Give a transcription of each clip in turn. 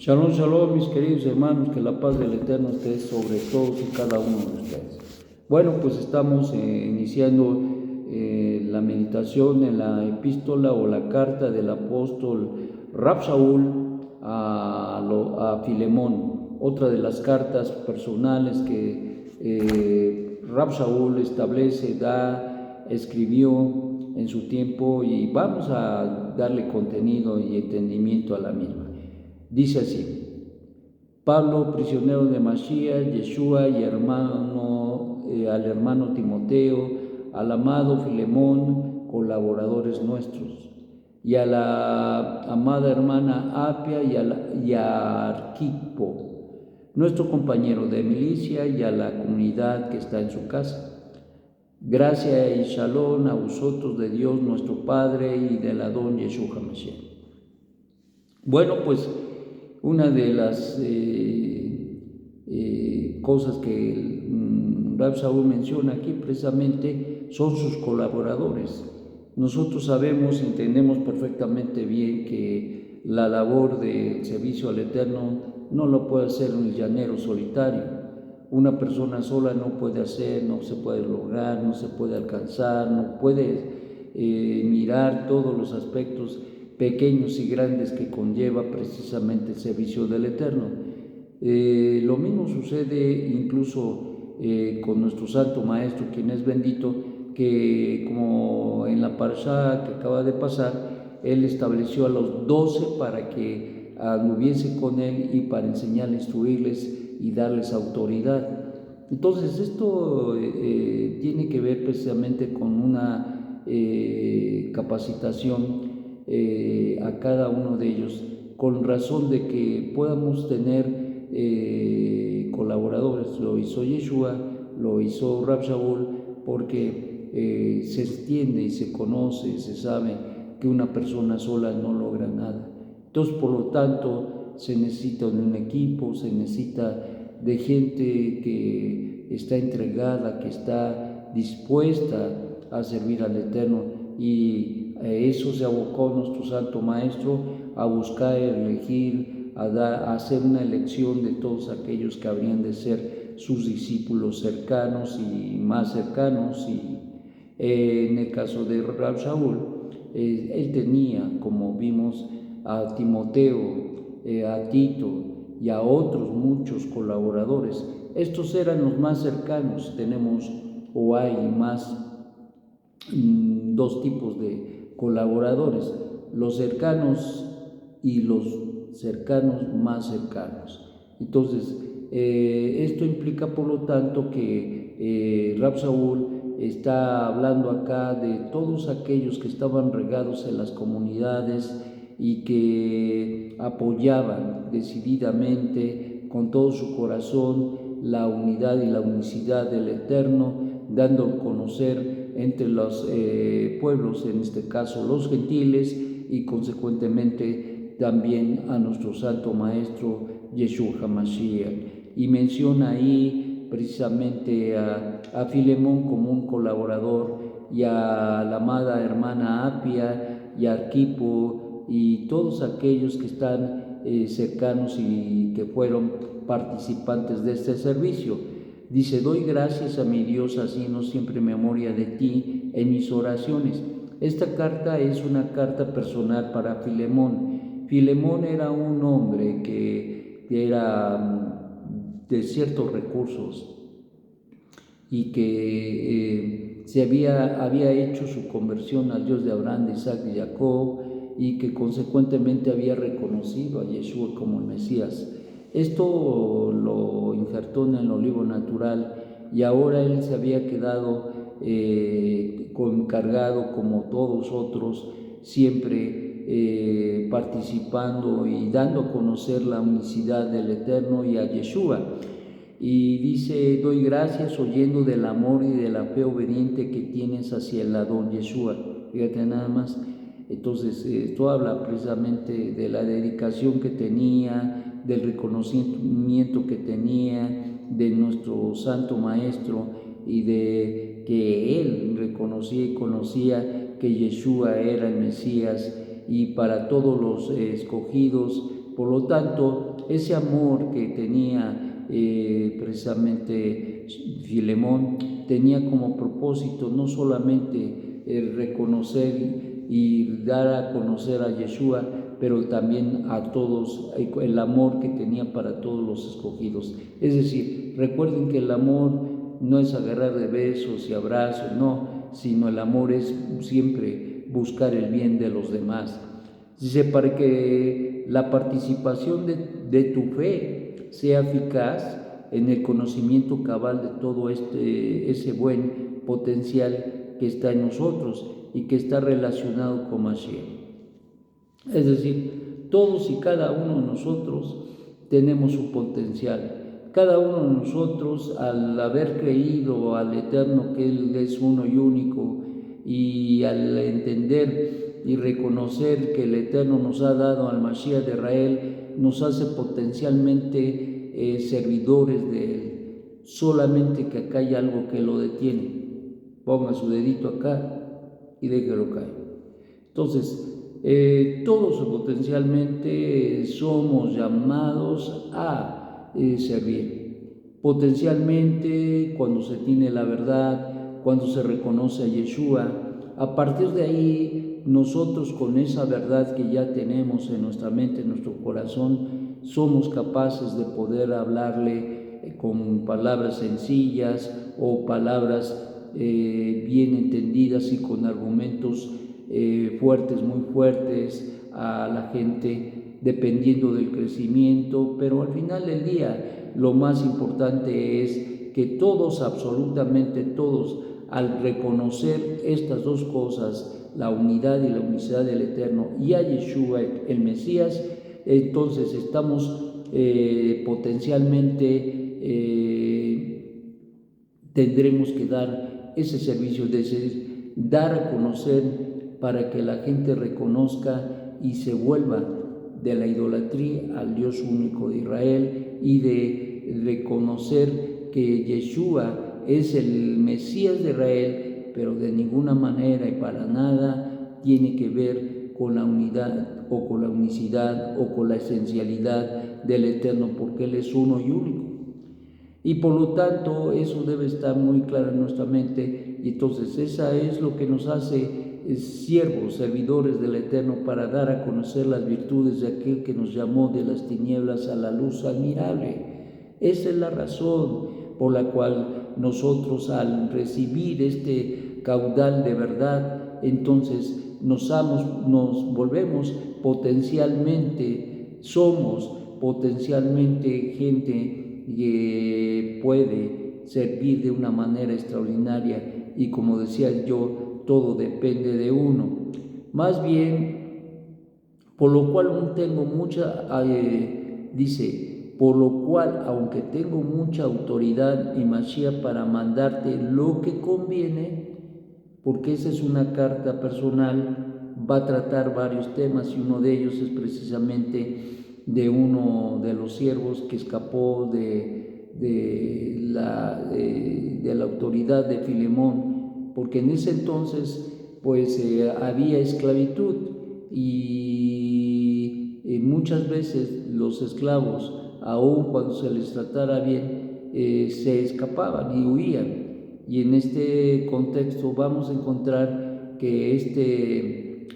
Shalom, shalom, mis queridos hermanos, que la paz del Eterno esté sobre todos y cada uno de ustedes. Bueno, pues estamos iniciando la meditación en la epístola o la carta del apóstol Rab Shaul a Filemón, otra de las cartas personales que Rab Shaul establece, escribió en su tiempo, y vamos a darle contenido y entendimiento a la misma. Dice así: Pablo, prisionero de Mashiach, Yeshua, y al hermano Timoteo, al amado Filemón, colaboradores nuestros, y a la amada hermana Apia y a Arquipo, nuestro compañero de milicia, y a la comunidad que está en su casa. Gracia y shalom a vosotros de Dios nuestro Padre y del Adón Yeshua HaMashiach. Bueno, pues una de las cosas que Rab Shaul menciona aquí precisamente son sus colaboradores. Nosotros sabemos, entendemos perfectamente bien que la labor del servicio al Eterno no lo puede hacer un llanero solitario. Una persona sola no puede hacer, no se puede lograr, no se puede alcanzar, no puede mirar todos los aspectos pequeños y grandes que conlleva precisamente el servicio del Eterno. Lo mismo sucede incluso con nuestro Santo Maestro, quien es bendito, que como en la parashá que acaba de pasar, él estableció a los 12 para que anduviese con él y para enseñarles, instruirles y darles autoridad. Entonces esto tiene que ver precisamente con una capacitación a cada uno de ellos, con razón de que podamos tener colaboradores. Lo hizo Yeshua, lo hizo Rab Shaul, porque se entiende y se conoce, se sabe que una persona sola no logra nada. Entonces, por lo tanto, se necesita de un equipo, se necesita de gente que está entregada, que está dispuesta a servir al Eterno, y eso se abocó nuestro Santo Maestro a buscar, elegir, a hacer una elección de todos aquellos que habrían de ser sus discípulos cercanos y más cercanos. Y en el caso de Rab Shaul, él tenía, como vimos, a Timoteo, a Tito y a otros muchos colaboradores. Estos eran los más cercanos. Tenemos o hay más dos tipos de colaboradores: los cercanos y los cercanos más cercanos. Entonces, esto implica, por lo tanto, que Rab Shaul está hablando acá de todos aquellos que estaban regados en las comunidades y que apoyaban decididamente, con todo su corazón, la unidad y la unicidad del Eterno, dando a conocer entre los pueblos, en este caso los gentiles, y consecuentemente también a nuestro Santo Maestro Yeshua HaMashiach. Y menciona ahí precisamente a Filemón como un colaborador, y a la amada hermana Apia y a Arquipo y todos aquellos que están cercanos y que fueron participantes de este servicio. Dice: doy gracias a mi Dios, haciendo siempre memoria de ti en mis oraciones. Esta carta es una carta personal para Filemón. Filemón era un hombre que era de ciertos recursos y que había hecho su conversión al Dios de Abraham, de Isaac y Jacob, y que consecuentemente había reconocido a Yeshua como el Mesías. Esto lo injertó en el olivo natural, y ahora él se había quedado cargado, como todos otros, siempre participando y dando a conocer la unicidad del Eterno y a Yeshua. Y dice: doy gracias oyendo del amor y de la fe obediente que tienes hacia el Adón Yeshua. Fíjate nada más. Entonces, esto habla precisamente de la dedicación que tenía, del reconocimiento que tenía de nuestro Santo Maestro, y de que él reconocía y conocía que Yeshua era el Mesías y para todos los escogidos. Por lo tanto, ese amor que tenía precisamente Filemón, tenía como propósito no solamente reconocer y dar a conocer a Yeshua, pero también a todos, el amor que tenía para todos los escogidos. Es decir, recuerden que el amor no es agarrar de besos y abrazos, no, sino el amor es siempre buscar el bien de los demás. Dice, para que la participación de tu fe sea eficaz en el conocimiento cabal de todo ese buen potencial que está en nosotros y que está relacionado con Mashiach. Es decir, todos y cada uno de nosotros tenemos su potencial. Cada uno de nosotros, al haber creído al Eterno que Él es uno y único, y al entender y reconocer que el Eterno nos ha dado al Mashiach de Israel, nos hace potencialmente servidores de Él. Solamente que acá hay algo que lo detiene. Ponga su dedito acá y déjelo caer. Entonces, todos potencialmente somos llamados a servir. Potencialmente, cuando se tiene la verdad, cuando se reconoce a Yeshua, a partir de ahí, nosotros con esa verdad que ya tenemos en nuestra mente, en nuestro corazón, somos capaces de poder hablarle con palabras sencillas o palabras bien entendidas y con argumentos fuertes, muy fuertes a la gente, dependiendo del crecimiento, pero al final del día lo más importante es que todos, absolutamente todos, al reconocer estas dos cosas, la unidad y la unicidad del Eterno y a Yeshua, el Mesías, entonces estamos potencialmente tendremos que dar ese servicio, de dar a conocer para que la gente reconozca y se vuelva de la idolatría al Dios único de Israel y de reconocer que Yeshua es el Mesías de Israel, pero de ninguna manera y para nada tiene que ver con la unidad o con la unicidad o con la esencialidad del Eterno, porque Él es uno y único. Y por lo tanto eso debe estar muy claro en nuestra mente, y entonces esa es lo que nos hace siervos, servidores del Eterno, para dar a conocer las virtudes de aquel que nos llamó de las tinieblas a la luz admirable. Esa es la razón por la cual nosotros, al recibir este caudal de verdad, entonces nos volvemos potencialmente, somos potencialmente gente que puede servir de una manera extraordinaria, y como decía yo, todo depende de uno. Más bien, por lo cual aún tengo mucha, dice, por lo cual, aunque tengo mucha autoridad y Mashiach para mandarte lo que conviene, porque esa es una carta personal, va a tratar varios temas, y uno de ellos es precisamente de uno de los siervos que escapó de la autoridad de Filemón, porque en ese entonces pues había esclavitud, y muchas veces los esclavos, aun cuando se les tratara bien, se escapaban y huían. Y en este contexto vamos a encontrar que este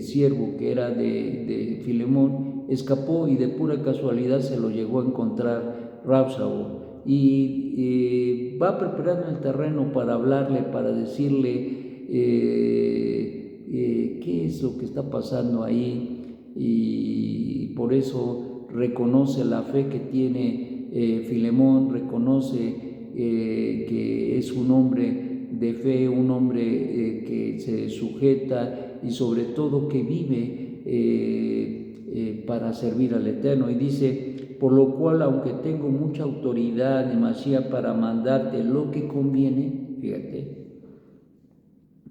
siervo que era de Filemón escapó, y de pura casualidad se lo llegó a encontrar Rab Shaul, y va preparando el terreno para hablarle, para decirle qué es lo que está pasando ahí, y por eso reconoce la fe que tiene Filemón, reconoce que es un hombre de fe, un hombre que se sujeta y sobre todo que vive para servir al Eterno. Y dice, por lo cual, aunque tengo mucha autoridad de Mashiach para mandarte lo que conviene, fíjate,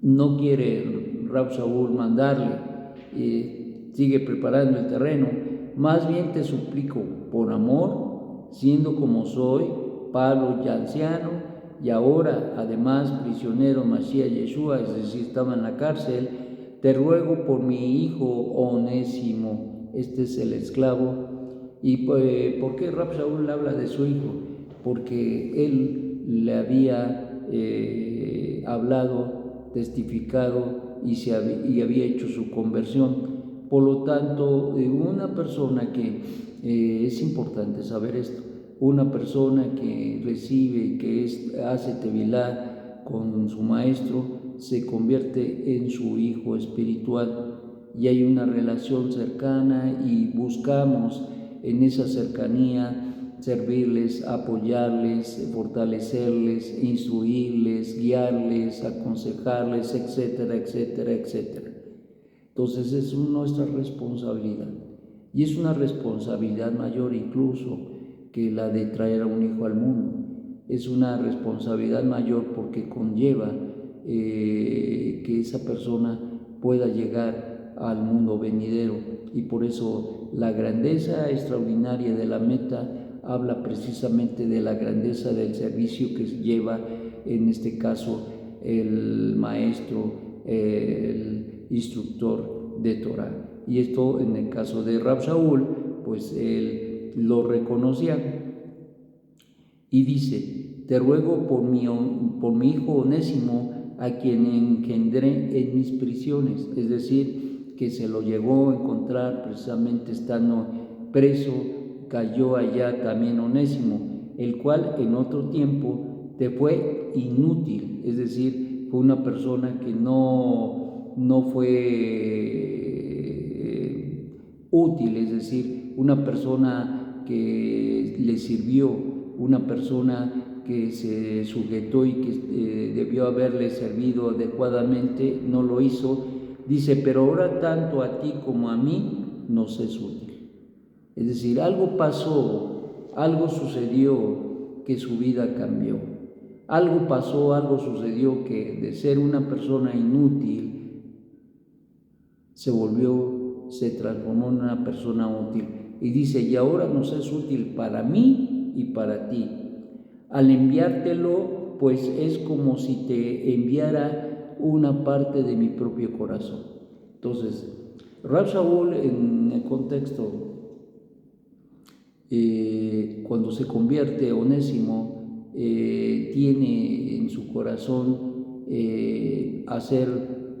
no quiere Rab Shaul mandarle, sigue preparando el terreno. Más bien te suplico, por amor, siendo como soy, Pablo ya anciano, y ahora además prisionero Mashiach Yeshua, es decir, estaba en la cárcel, te ruego por mi hijo Onésimo, este es el esclavo, ¿Y por qué Rab Shaul habla de su hijo? Porque él le había hablado, testificado y había hecho su conversión. Por lo tanto, una persona que es importante saber esto, una persona que recibe, hace tevilá con su maestro, se convierte en su hijo espiritual y hay una relación cercana y buscamos en esa cercanía servirles, apoyarles, fortalecerles, instruirles, guiarles, aconsejarles, etcétera, etcétera, etcétera. Entonces es nuestra responsabilidad y es una responsabilidad mayor incluso que la de traer a un hijo al mundo. Es una responsabilidad mayor porque conlleva que esa persona pueda llegar al mundo venidero, y por eso la grandeza extraordinaria de la meta habla precisamente de la grandeza del servicio que lleva, en este caso, el maestro, el instructor de Torah. Y esto, en el caso de Rab Shaul, pues él lo reconocía y dice: te ruego por mi hijo Onésimo, a quien engendré en mis prisiones. Es decir, que se lo llegó a encontrar precisamente estando preso, cayó allá también Onésimo, el cual en otro tiempo te fue inútil. Es decir, fue una persona que no fue útil, es decir, una persona que le sirvió, una persona que se sujetó y que debió haberle servido adecuadamente, no lo hizo. Dice: pero ahora tanto a ti como a mí nos es útil. Es decir, algo pasó, algo sucedió que su vida cambió. Algo pasó, algo sucedió que de ser una persona inútil se transformó en una persona útil. Y dice: y ahora nos es útil para mí y para ti. Al enviártelo, pues es como si te enviara una parte de mi propio corazón. Entonces, Rab Shaul, en el contexto, cuando se convierte Onésimo, tiene en su corazón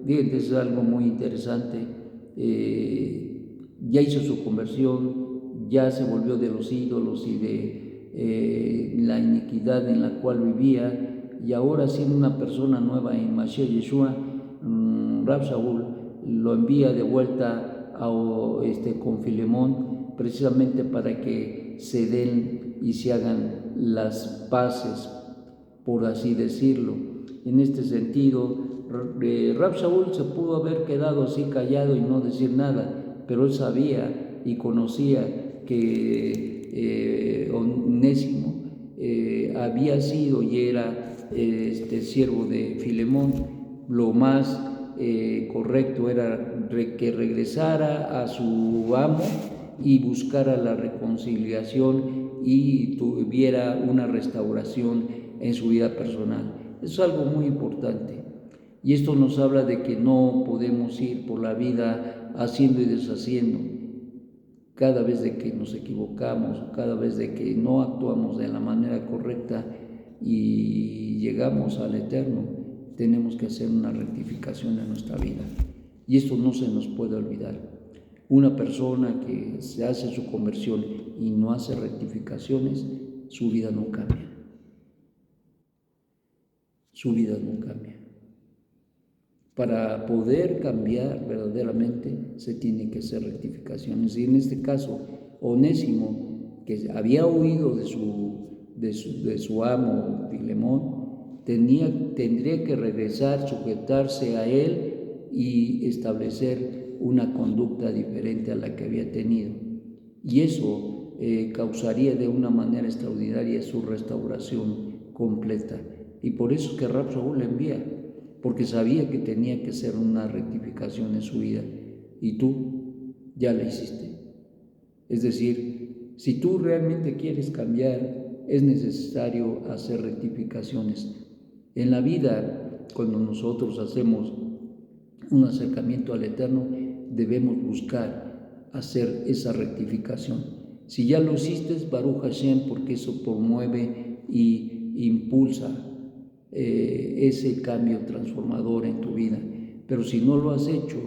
fíjense, es algo muy interesante. Ya hizo su conversión, ya se volvió de los ídolos y de la iniquidad en la cual vivía, y ahora, siendo una persona nueva en Mashiach Yeshua, Rab Shaul lo envía de vuelta con Filemón, precisamente para que se den y se hagan las paces, por así decirlo. En este sentido, Rab Shaul se pudo haber quedado así callado y no decir nada, pero él sabía y conocía que Onésimo había sido y era siervo de Filemón. Lo más correcto era que regresara a su amo y buscara la reconciliación y tuviera una restauración en su vida personal. Es algo muy importante. Y esto nos habla de que no podemos ir por la vida haciendo y deshaciendo. Cada vez de que nos equivocamos, cada vez de que no actuamos de la manera correcta y llegamos al Eterno, tenemos que hacer una rectificación en nuestra vida. Y esto no se nos puede olvidar. Una persona que se hace su conversión y no hace rectificaciones, su vida no cambia. Su vida no cambia. Para poder cambiar verdaderamente se tienen que hacer rectificaciones. Y en este caso, Onésimo, que había huido de su amo Filemón, tendría que regresar, sujetarse a él y establecer una conducta diferente a la que había tenido. Y eso causaría de una manera extraordinaria su restauración completa. Y por eso es que Rab Shaul le envía, porque sabía que tenía que hacer una rectificación en su vida, y tú ya la hiciste. Es decir, si tú realmente quieres cambiar, es necesario hacer rectificaciones. En la vida, cuando nosotros hacemos un acercamiento al Eterno, debemos buscar hacer esa rectificación. Si ya lo hiciste, Baruch Hashem, porque eso promueve y impulsa ese cambio transformador en tu vida. Pero si no lo has hecho,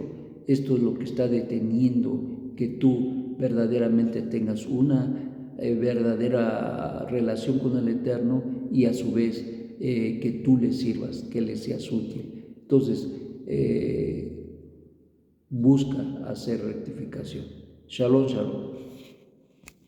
esto es lo que está deteniendo que tú verdaderamente tengas una verdadera relación con el Eterno y a su vez que tú le sirvas, que le seas útil. Entonces, busca hacer rectificación. Shalom, shalom.